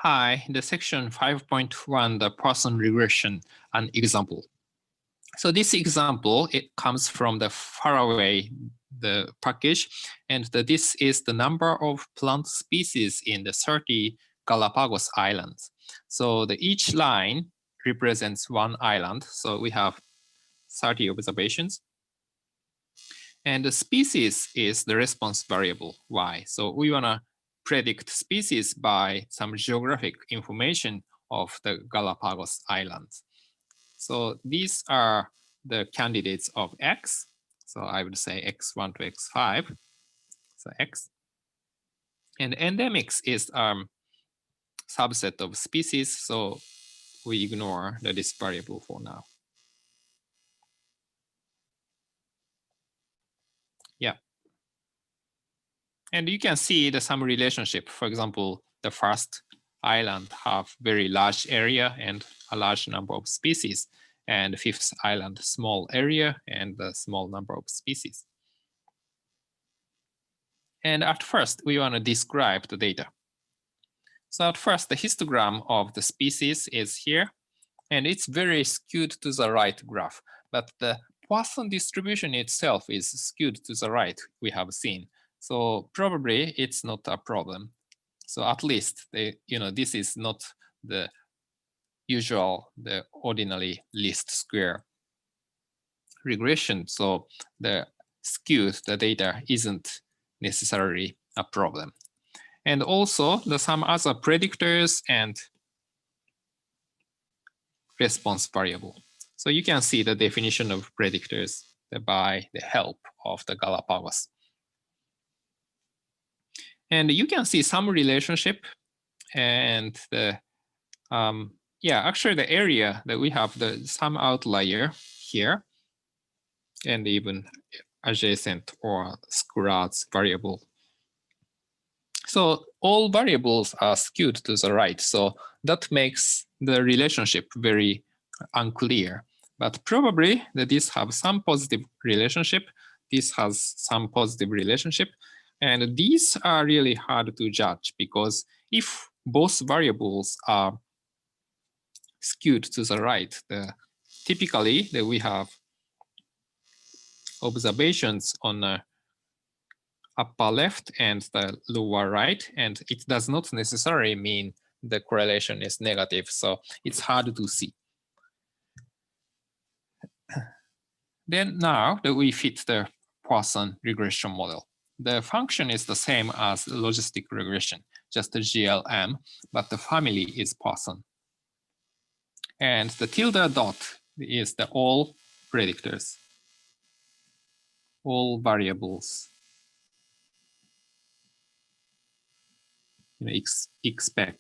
Hi, the section 5.1, the Poisson regression, an example. So this example, it comes from the faraway the package, and this is the number of plant species in the 30 Galapagos islands. So each line represents one island. So we have 30 observations. And the species is the response variable, y. So we want to predict species by some geographic information of the Galapagos Islands. So these are the candidates of x. So I would say x1 to x5, so x. And endemics is subset of species, so we ignore this variable for now. Yeah. And you can see some relationship. For example, the first island have very large area and a large number of species, and the fifth island small area and a small number of species. And at first, we want to describe the data. So at first, the histogram of the species is here, and it's very skewed to the right graph. But the Poisson distribution itself is skewed to the right, we have seen. So probably it's not a problem. So at least this is not the usual, the ordinary least square regression. So the data isn't necessarily a problem. And also some other predictors and response variable. So you can see the definition of predictors by the help of the Galapagos. And you can see some relationship, and actually the area that we have some outlier here, and even adjacent or squares variable. So all variables are skewed to the right. So that makes the relationship very unclear. But probably this have some positive relationship. This has some positive relationship. And these are really hard to judge, because if both variables are skewed to the right, typically we have observations on the upper left and the lower right, and it does not necessarily mean the correlation is negative, so it's hard to see. Then now that we fit the Poisson regression model, the function is the same as logistic regression, just a GLM, but the family is Poisson. And the tilde dot is the all predictors, all variables, except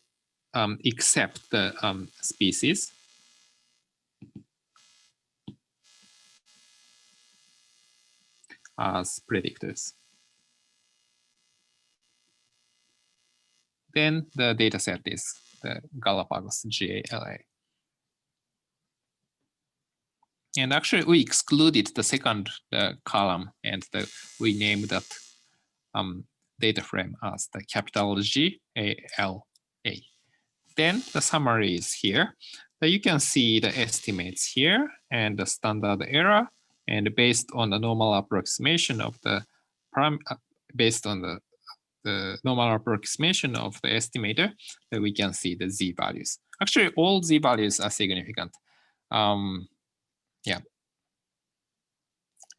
the species. As predictors. Then the data set is the Galapagos GALA. And actually, we excluded the second column, and we named that data frame as the capital GALA. Then the summary is here. You can see the estimates here and the standard error. And based on the normal approximation of the normal approximation of the estimator, that we can see the z values. Actually, all z values are significant. Yeah.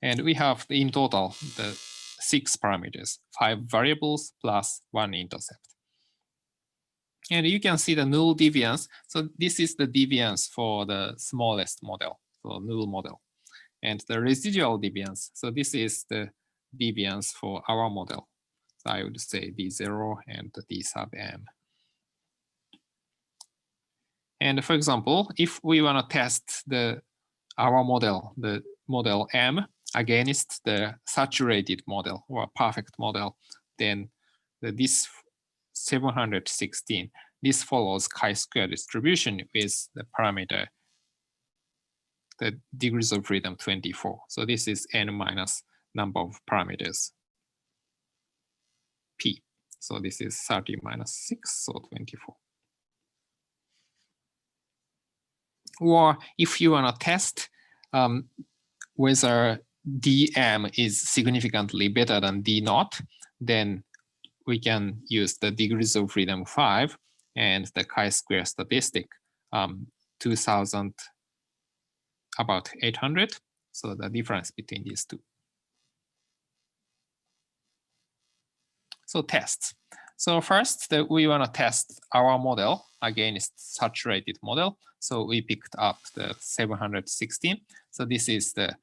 And we have in total the 6 parameters, 5 variables plus 1 intercept. And you can see the null deviance. So this is the deviance for the smallest model, so null model. And the residual deviance. So this is the deviance for our model. So I would say D0 and D sub m. And for example, if we want to test our model, the model M, against the saturated model or perfect model, then this 716, this follows chi-square distribution with the parameter, the degrees of freedom 24. So this is n minus number of parameters, p. So this is 30 minus 6, so 24. Or if you want to test whether dm is significantly better than d naught, then we can use the degrees of freedom 5 and the chi-square statistic 2000 about 800. So the difference between these two. So tests. So first, we want to test our model against saturated model. So we picked up the 716. So this is the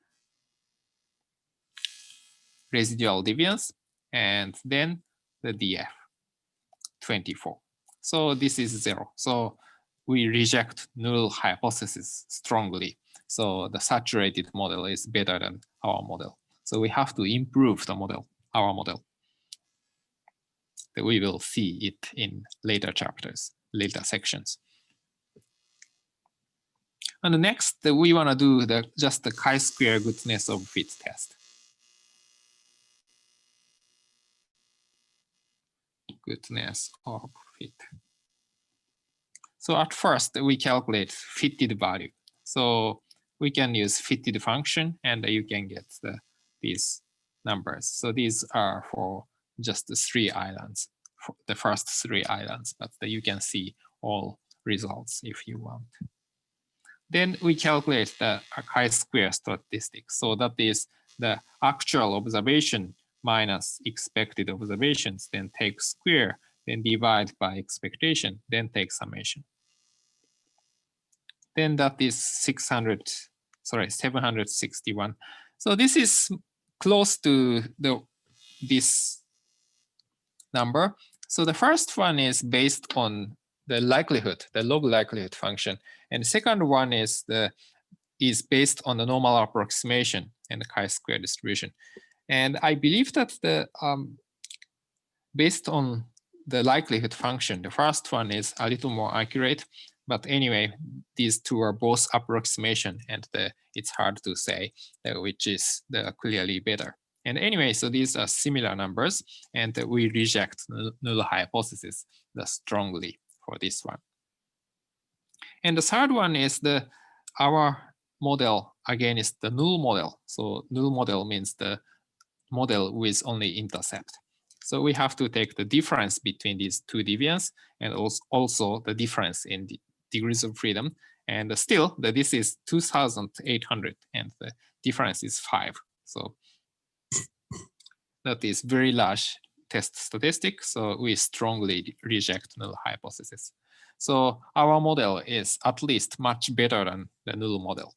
residual deviance, and then the df 24. So this is 0. So we reject null hypothesis strongly. So the saturated model is better than our model. So we have to improve the model, our model. We will see it in later chapters, later sections. And next, we want to do just the chi-square goodness of fit test. Goodness of fit. So at first, we calculate fitted value. So we can use fitted function, and you can get these numbers. So these are for just the 3 islands, for the first 3 islands, but you can see all results if you want. Then we calculate the chi-square statistic. So that is the actual observation minus expected observations, then take square, then divide by expectation, then take summation. Then that is 761. So this is close to this number. So the first one is based on the likelihood, the log likelihood function, and the second one is based on the normal approximation and the chi-square distribution. And I believe that based on the likelihood function, the first one is a little more accurate. But anyway, these two are both approximation, and it's hard to say which is clearly better. And anyway, so these are similar numbers, and we reject null hypothesis strongly for this one. And the third one is our model against the null model. So null model means the model with only intercept. So we have to take the difference between these two deviants and also the difference in the degrees of freedom. And still, this is 2,800 and the difference is 5. So that is very large test statistic. So we strongly reject null hypothesis. So our model is at least much better than the null model.